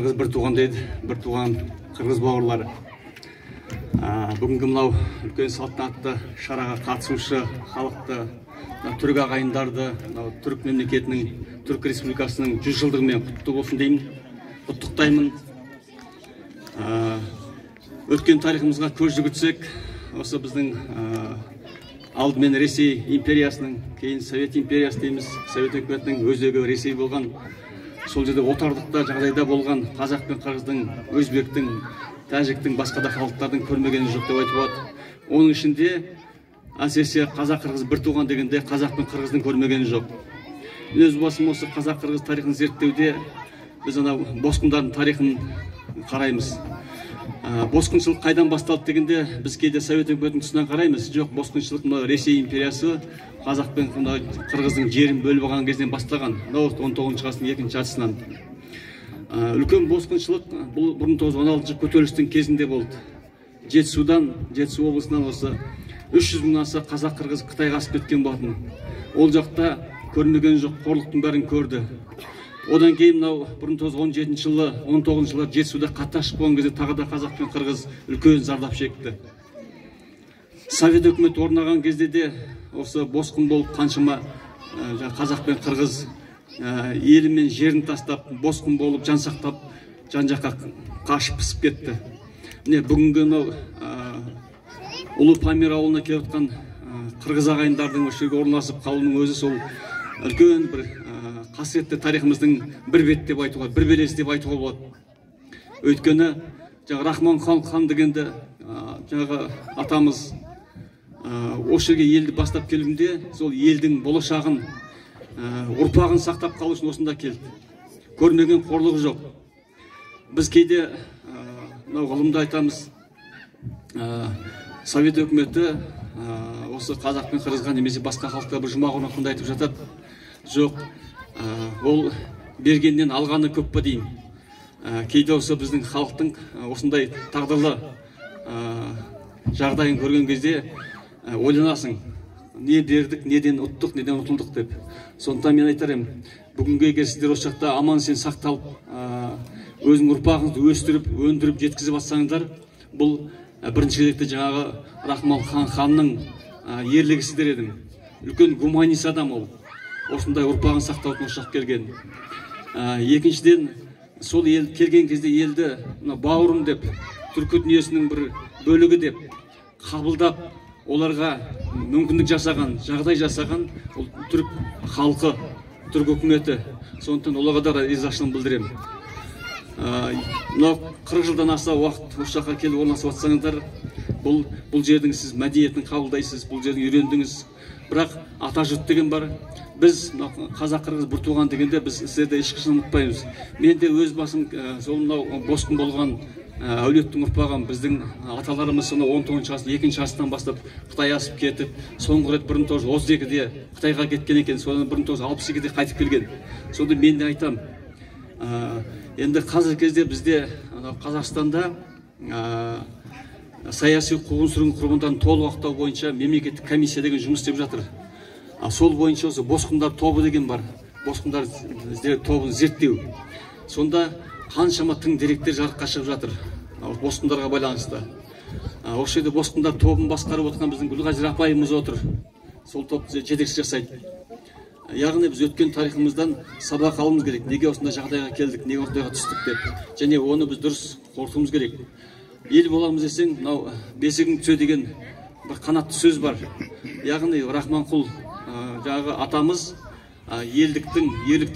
Қырғыз бір туған дейді, бір туған қырғыз бауырлары. Бүгінгі мынау үлкен салтанатты шараға қатысушы халықты, түрік ағайындарды, түрік мемлекетінің, түрік республикасының 100 жылдығымен құтты болсын деймін, құттықтаймын. Өткен тарихымызға көз жүгіртсек, осы біздің алдымен Ресей империясының, кейін Совет империясы дейміз, Совет үкіметінің өзегі Ресей болған. Сол жерде отарлықта жағдайда болған қазақ пен қырғыздың, өзбектің, тәжіктің, басқа да халықтардың көрмегені жоқ деп айтуға болады. Оның ішінде әсіресе қазақ қырғыз бір туған дегенде қазақ пен қырғыздың көрмегені жоқ. Өз басым осы қазақ қырғыз тарихын зерттеуде біз босқындардың тарихын қараймыз. Босқыншылық қайдан басталды дегенде біз кейде Совет үкіметінің тұсынан қараймыз. Жоқ, босқыншылық Ресей империясы қазақ пен қырғыздың жерін бөліп алған кезден басталған. 19 ғасырдың екінші жартысынан. Үлкен босқыншылық бұл 1916 көтерілістің кезінде болды. Жетісу облысынан осы 300 мыңнан аса қазақ қырғыз Қытайға асып кеткен болатын. Ол жақта көрмеген жоқ, қорлықтың бәрін көрді. Одан кейін 1917 жылы, 19 жылы Жетісуда қаташып болған кезде тағы да қазақ пен қырғыз үлкен зардап шекті. Совет үкіметі орнаған кезде де осы босқын болып қаншама қазақ пен қырғыз елі мен жерін тастап, босқын болып жан сақтап, жан жаққа қашып пісіп кетті. Міне бүгінгі Ұлы Памир ауылына келіп отқан қырғыз ағайындардың осы жерге орналасып қалуының өзі сол үлкен бір қасиетті тарихымыздың бір бет деп айтуға, бір белес деп айтуға болады. Өйткені Рахман хан дегенде атамыз осы жерге елді бастап келгенде сол елдің болашағын, ұрпағын сақтап қалу үшін осында келді. Көрмеген қорлығы жоқ. Біз кейде ғылымда айтамыз, Совет үкіметі осы қазақ пен қырғызға немесе басқа халыққа бір жұмақ орнатқанда айтып жатады. Жоқ, ол бергеннен алғаны көп па деймін. Кейде осы біздің халықтың осындай тағдырлы жағдайын көрген кезде ойланасың, не бердік, неден ұттық, неден ұтылдық деп. Сондықтан мен айтар едім, бүгінгі егер сіздер осы жақта аман-есен сақталып, өзің ұрпағыңызды өстіріп, өндіріп, жеткізіп жатсаңыздар, бұл бірінші кезекте жаңағы Рахман ханның ерлігі сіздер едім. Үлкен гуманист адам ол. Осындай ұрпағын сақтаудың осы жаққа келген. Екіншіден, сол ел келген кезде елді бауырым деп, түркі дүниесінің бір бөлігі деп қабылдап, оларға мүмкіндік жасаған, жағдай жасаған ол түрік халқы, түрік үкіметі. Сондықтан оларға да ризашылығымды білдіремін. 40 жылдан аса уақыт осы жаққа келіп орналасып жатсаңыздар, бұл жердің сіз мәдениетін қабылдайсыз, бұл жердің үйрендіңіз. Бірақ ата жұрт деген бар. Біз қазақ қырғыз бір туған дегенде біз сіздерді ешқашан ұмытпаймыз. Мен де өз басым сол босқын болған әулеттің ұрпағым. Біздің аталарымыз 19 ғасырдың екінші жартысынан бастап Қытай асып кетіп, соңғы рет 1932-де Қытайға кеткен екен, содан 1962-де қайтып келген. Сонда мен де айтам, енді қазіргі кезде бізде Қазақстанда саяси қуғын-сүргін құрбандарын толық ақтау бойынша мемлекеттік комиссия деген жұмыс істеп жатыр. Сол бойынша осы босқындар тобы деген бар. Босқындар тобын зерттеу. Сонда қаншама тың деректер жарыққа шығып жатыр босқындарға байланысты. Осы жерде босқындар тобын басқарып отырған біздің Гүлғазир апайымыз отыр. Сол топты жетекші жасайды. Яғни біз өткен тарихымыздан сабақ алуымыз керек. Неге осындай жағдайға келдік, неге осындайға түстік деп. Және оны біз дұрыс қорытуымыз керек. Ел боламыз десең, бесігің түсе деген бір қанатты сөз бар. Яғни Рахманқұл жаңағы атамыз ерліктің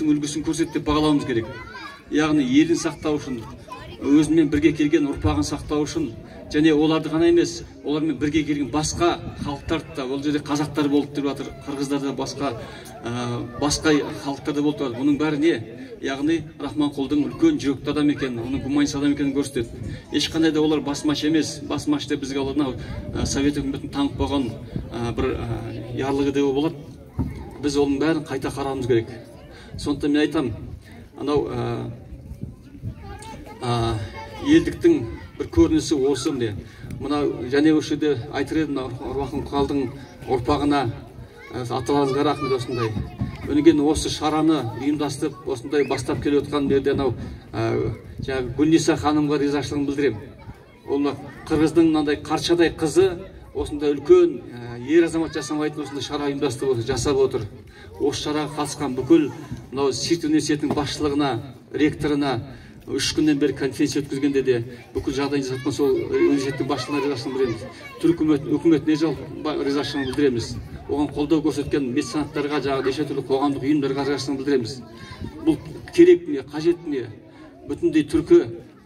үлгісін көрсетті деп бағалауымыз керек. Яғни елін сақтау үшін, өзімен бірге келген ұрпағын сақтау үшін, және оларды ғана емес, олармен бірге келген басқа халықтар да, ол жерде қазақтар болып деп жатыр, қырғыздар да басқа халықтар да болып жатыр. Бұның бәрі не? Яғни Рахманқұлдың үлкен жүректі адам екенін, оның гуманист адам екенін көрсетеді. Ешқандай да олар басмаш емес. Басмаш деп бізге Совет үкіметінің таңып қойған бір ярлығы деуге болады. Біз оның бәрін қайта қарауымыз керек. Сондықтан мен айтам, елдіктің бір көрінісі осы міне. Және осы жерде айтыр едім, Рахманқұлдың ұрпағына, аталарыңызға рахмет осындай. Өнген осы шараны ұйымдастырып, осындай бастап келе отқан берде жаңағы Гүлниса ханымға ризашылығын білдіремін. Ол қырғыздың мынандай қаршадай қызы осындай үлкен ер азамат жасамайтын осындай шара ұйымдастырып жасап отыр. Осы шараға қатысқан бүкіл мынау СИРТ университетінің басшылығына, ректорына 3 күннен бері конференция өткізгенде де бүкіл жағдайын жасатқан сол университеттің басшылығына ризашылығын білдіреміз. Түрік үкіметіне ризашылығын білдіреміз. Оған қолдау көрсеткен меценаттарға, неше түрлі қоғамдық ұйымдарға ризашылығын білдіреміз. Бұл керек не, қажет не? Бүтіндей түркі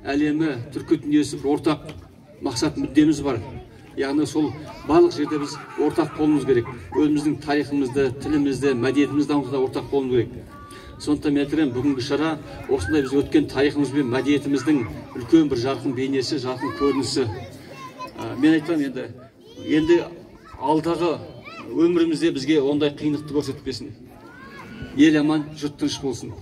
әлемі, түркі дүниесі бір ортақ мақсат мүддеміз бар. Яғни сол барлық жерде біз ортақ болуымыз керек. Өзіміздің тарихымызды, тілімізді, мәдениетімізді дамытуда ортақ болуымыз керек. Сондықтан мен айтарым, бүгінгі шара осындай біз өткен тарихымыз бен мәдениетіміздің үлкен бір жарқын бейнесі, жарқын көрінісі. Мен айтам, енді алдағы өмірімізде бізге ондай қиындықты көрсетпесін. Ел аман, жұрт тыныш болсын.